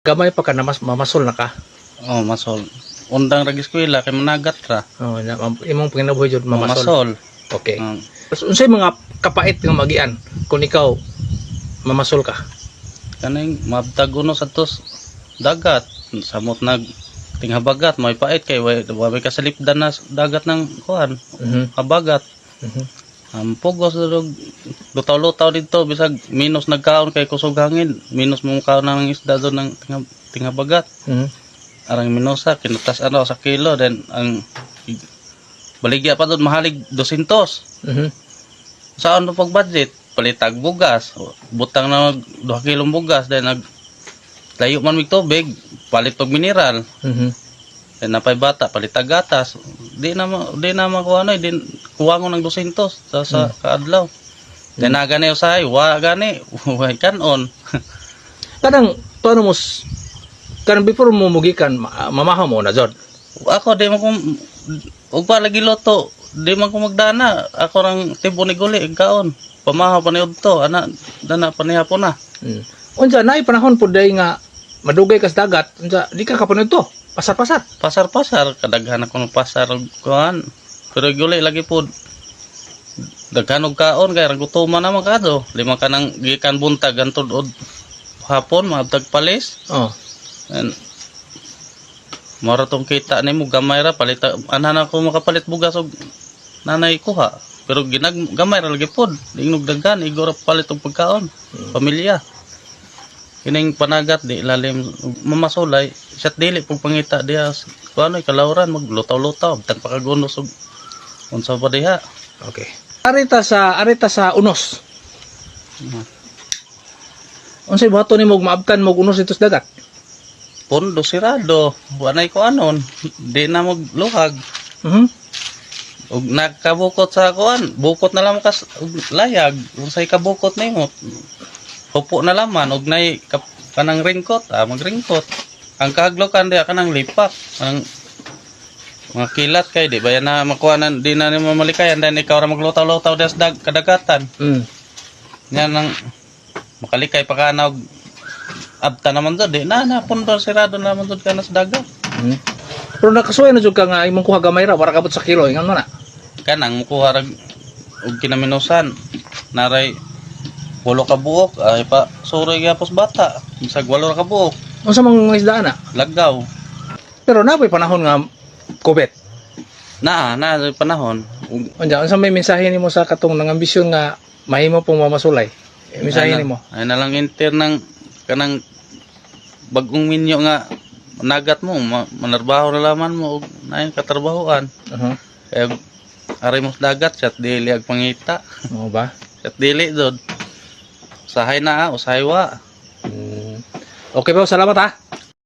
Gamay pa ka na mamasol na ka. Oh, masol. Undang rag eskwela kay managat ra. Oh, imong panginabuhi jud mamasol. Mamasol. Okay. Unsay mga kapait nga magian kung ikaw mamasol ka? Kaning mabtag uno sa tos dagat. Samot nag tinghabagat may pait kay way ka salipdan na dagat ng kuan. Habagat. Pugos dog lutaw-lutaw dito bisag minus nagkaon kay kusog hangin, minus mo kaon ng isda do ng tinghabagat. Arang minusa kinutas ano sa kilo then ang baligya pa doon mahalig 200. Saan do pag budget palitag bugas, butang na 2 kilong bugas then nag layo man mig tubig, palit og mineral. Then napay bata palitag gatas. Di na makuha ano, di kuwangon ng 200 sa kaadlaw. Then nagani usahay, wa gani, wa kanon. Kadang tuano mo kanang before mo mugikan mamahaw mo na jud. Ako di man ko ug pa lagi loto, di man ko magdana. Ako rang tibo ni guli ig kaon. Pamahaw pa niud to, ana dana panihapon na. Unsa naay panahon pud day nga madugay kas dagat, unsa di ka kapunud to? Pasar-pasar. Pasar-pasar kadaghan ako ng pasar kuan. Pero guli lagi pud daghan og kaon kay ra gutuman na man kadto. Lima ka nang gikan buntag antud od hapon maabtag palis. And mara tong kita nimo gamay ra palit anan ako makapalit bugas og nanay kuha. Pero gamay ra lagi pud. Ingnog daghan igora palit og pagkaon. Pamilya. Kining panagat di lalim mamasolay siyat dili pug pangita diha kuno kalawran maglutaw-lutaw tag pakagunos og unsa pa diha. Okay. Arita sa unos. Unsay buhaton nimo maabtan mo unos dito sa dagat? Pondo sirado, wanay ko anon, di na magluhag. Ug nagkabukot sa kuan, bukot na lang kas layag, unsay kabukot nimo. Pupo na laman og nay kanang ringkot, magringkot. Ang kahaglokan diha kanang lipak, ang mga kilat kay di ba na makuanan di na nimo malikayan dan ikaw ra maglutaw-lutaw des kadagatan. Nya nang makalikay pa kana og abta naman to di na pundo sirado naman to kana sa dagat. Pero nakasuway na jud ka nga imong kuha gamay ra para kabot sa kilo ingon mo na. Kanang mukuha rag og kinaminusan naray 8 ka buok ay pa suroy gyapos bata bisag 8 ka buok. Unsa mang isda na? Laggaw. Pero napoy panahon nga kubet. Na panahon. Unsa may mensahe nimo sa katong nang ambisyon nga mahimo pong mamasulay? Mensahe nimo. Ay na lang inter ng kanang bagong minyo nga nagat mo manarbaho na laman mo og naay katrabahoan. Kaya aray mo sa dagat sat dili ag pangita. Oo ba? Sat dili dod. Usahay na, usahay wa. Okay po, salamat ha.